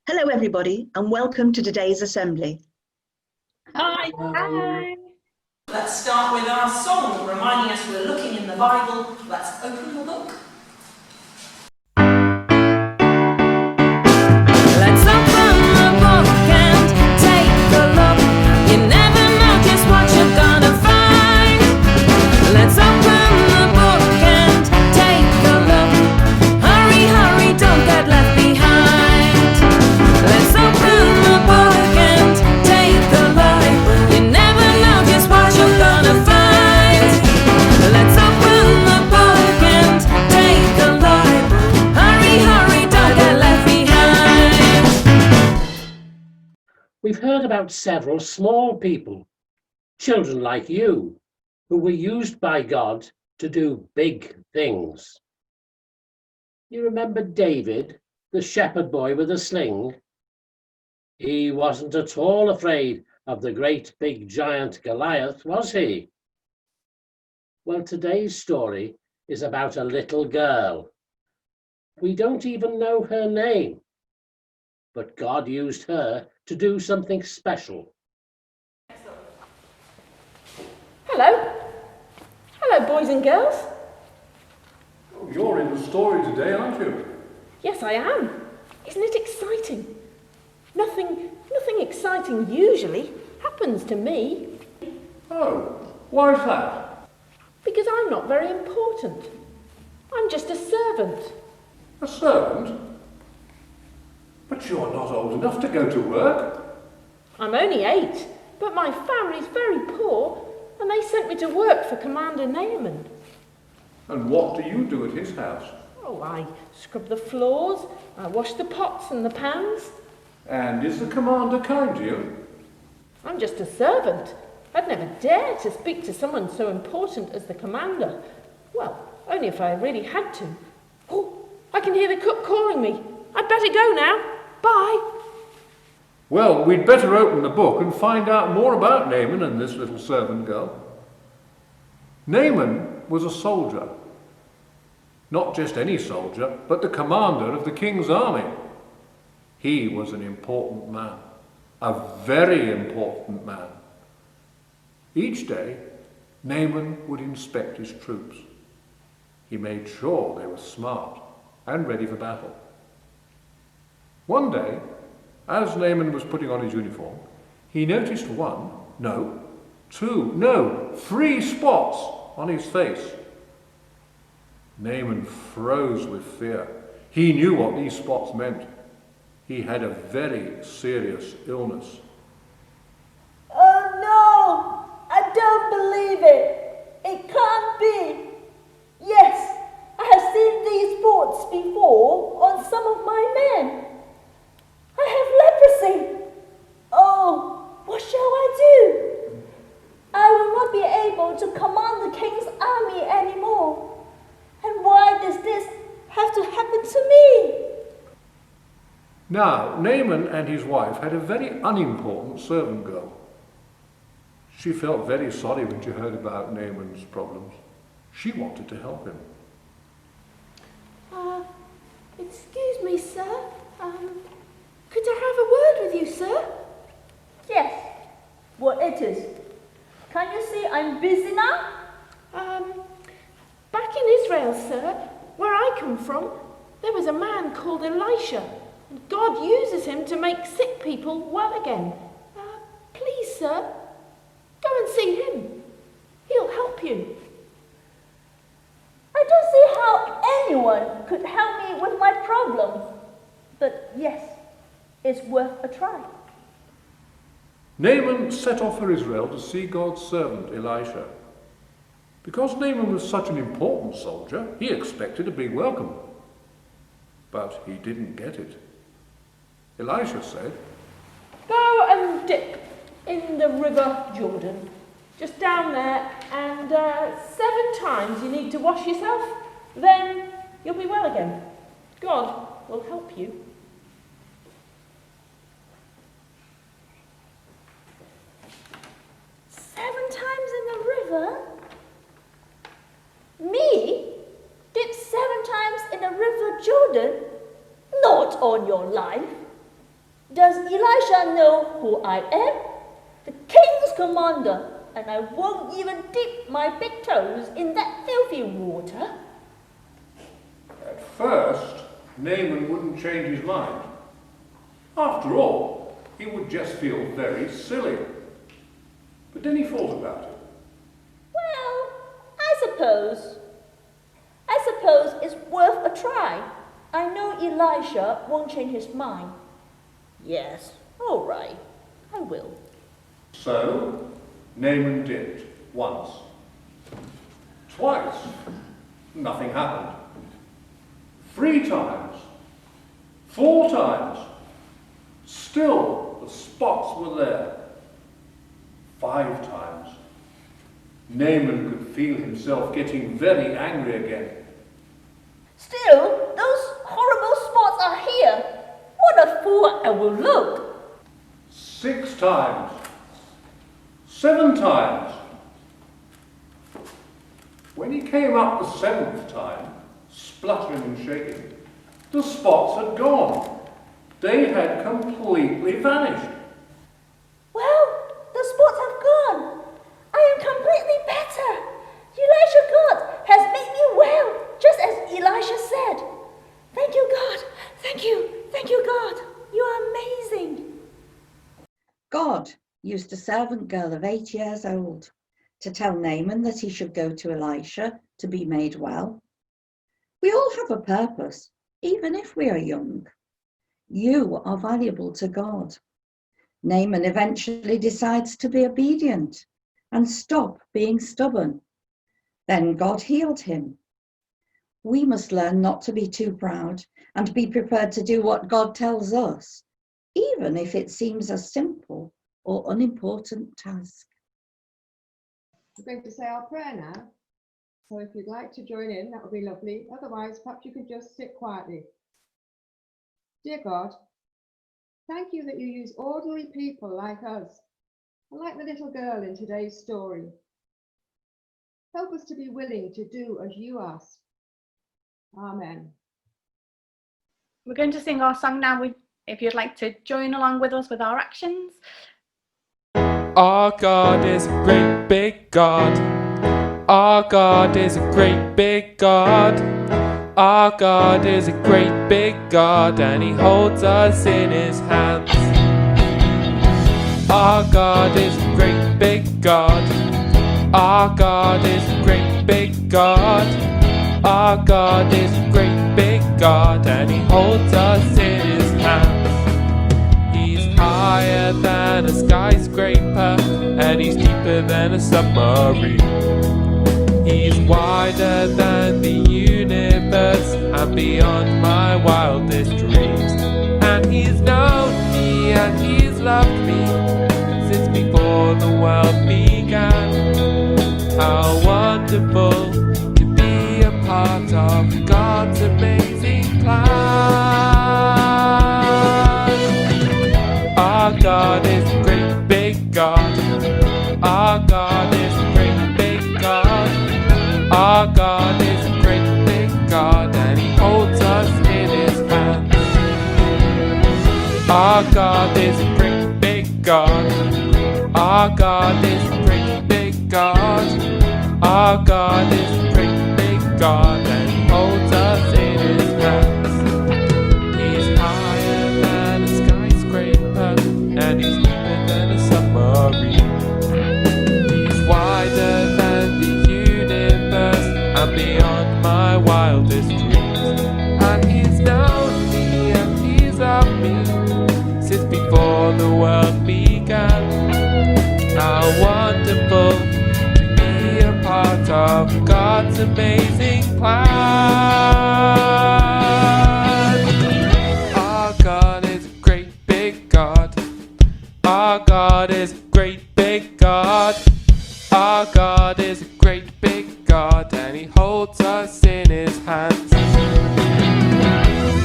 Hello everybody and welcome to today's assembly. Hi. Hi. Let's start with our song, reminding us we're looking in the Bible. Let's open the book. Let's open the book and take a look. You never know just what you're gonna find. Let's open the book and take a look. Hurry, hurry, don't get left behind. Let's open the book and take a look. You never know just what you're gonna find. Let's open the book and take a look. Hurry, hurry, don't get left behind. We've heard about several small people, children like you, who were used by God to do big things. You remember David, the shepherd boy with a sling? He wasn't at all afraid of the great big giant Goliath, was he? Well, today's story is about a little girl. We don't even know her name, but God used her to do something special. Hello. Hello, boys and girls. Oh, you're in the story today, aren't you? Yes, I am. Isn't it exciting? Nothing exciting usually happens to me Oh, why is that? because I'm not very important. I'm just a servant. A servant? But you're not old enough to go to work. I'm only 8, but my family's very poor and they sent me to work for Commander Naaman. And what do you do at his house? Oh, I scrub the floors, I wash the pots and the pans. And is the commander kind to you? I'm just a servant. I'd never dare to speak to someone so important as the commander. Well, only if I really had to. Oh, I can hear the cook calling me. I'd better go now. Bye. Well, we'd better open the book and find out more about Naaman and this little servant girl. Naaman was a soldier. Not just any soldier, but the commander of the king's army. He was an important man, a very important man. Each day, Naaman would inspect his troops. He made sure they were smart and ready for battle. One day, as Naaman was putting on his uniform, he noticed 3 spots on his face. Naaman froze with fear. He knew what these spots meant. He had a very serious illness. Oh no! I don't believe it! It can't be! Yes, I have seen these spots before on some of my men. I have leprosy! Oh, what shall I do? I will not be able to command the king's army anymore. And why does this have to happen to me? Now, Naaman and his wife had a very unimportant servant girl. She felt very sorry when she heard about Naaman's problems. She wanted to help him. Excuse me, sir. Could I have a word with you, sir? Yes. What it is? Can you see I'm busy now? Back in Israel, sir, where I come from, there was a man called Elisha. And God uses him to make sick people well again. Please, sir, go and see him. He'll help you. I don't see how anyone could help me with my problems. But yes, it's worth a try. Naaman set off for Israel to see God's servant Elisha. Because Naaman was such an important soldier, he expected a big welcome. But he didn't get it. Elisha said, Go and dip in the river Jordan, just down there, and 7 times you need to wash yourself, then you'll be well again. God will help you. Seven times in the river? Me? Dip 7 times in the river Jordan? Not on your life. Does Elisha know who I am? The king's commander, and I won't even dip my big toes in that filthy water. At first, Naaman wouldn't change his mind. After all, he would just feel very silly. But then he thought about it. Well, I suppose it's worth a try. I know Elisha won't change his mind. Yes, all right, I will. So, Naaman dipped once. Twice. Nothing happened. 3 times. 4 times. Still, the spots were there. 5 times. Naaman could feel himself getting very angry again. Still, those horrible spots are here. What a fool I will look. 6 times. 7 times. When he came up the 7th time, spluttering and shaking, the spots had gone. They had completely vanished. Well, the spots have gone. I am completely better. Elisha God has made me well, just as Elisha said. Thank you, God. Thank you, God. You are amazing. God used a servant girl of 8 years old to tell Naaman that he should go to Elisha to be made well. We all have a purpose, even if we are young. You are valuable to God. Naaman eventually decides to be obedient and stop being stubborn. Then God healed him. We must learn not to be too proud and be prepared to do what God tells us, even if it seems a simple or unimportant task. We're going to say our prayer now. So if you'd like to join in, that would be lovely. Otherwise, perhaps you could just sit quietly. Dear God, thank you that you use ordinary people like us, and like the little girl in today's story. Help us to be willing to do as you ask. Amen. We're going to sing our song now. If you'd like to join along with us with our actions. Our God is a great big God. Our God is a great big God. Our God is a great big God, and He holds us in His hands. Our God is a great big God. Our God is a great big God. Our God is a great big God, and He holds us in His hands. He's higher than a skyscraper, and He's deeper than a submarine. He's wider than the universe and beyond my wildest dreams. And He's known me and He's loved me since before the world began. How wonderful to be a part of God's amazing plan. Our God is a great big God. Our God is a great big God. Our God is a great big God, and He holds us in His hands. Our God is a great big God. Our God is a great big God. Our God is a great big God, and He holds us in His hands. He's higher than a skyscraper, and He's deeper than a submarine. He's wider than the universe and beyond my wildest dreams. And He's known me and He's loved me since before the world began. How wonderful to be a part of God's amazing plan. Our God is a great big God. Our God is a great big God. Our God is a great big God, and He holds us in His hands.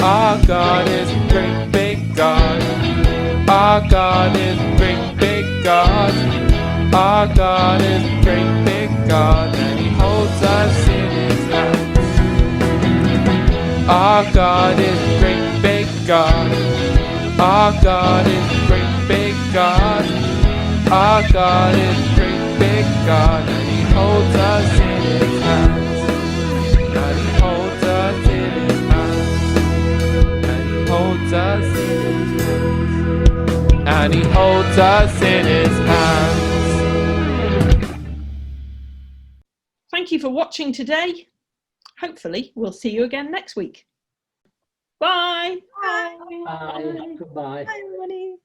Our God is a great big God. Our God is a great big God. Our God is a great big God, and He holds us in His hands. Our God is a great big God. Our God is a great big God. Our God is a great big God, and He holds us in His hands. And He holds us in His hands. And He holds us in His hands. And He holds us in His hands. Thank you for watching today. Hopefully, we'll see you again next week. Bye. Bye. Goodbye. Bye, everybody.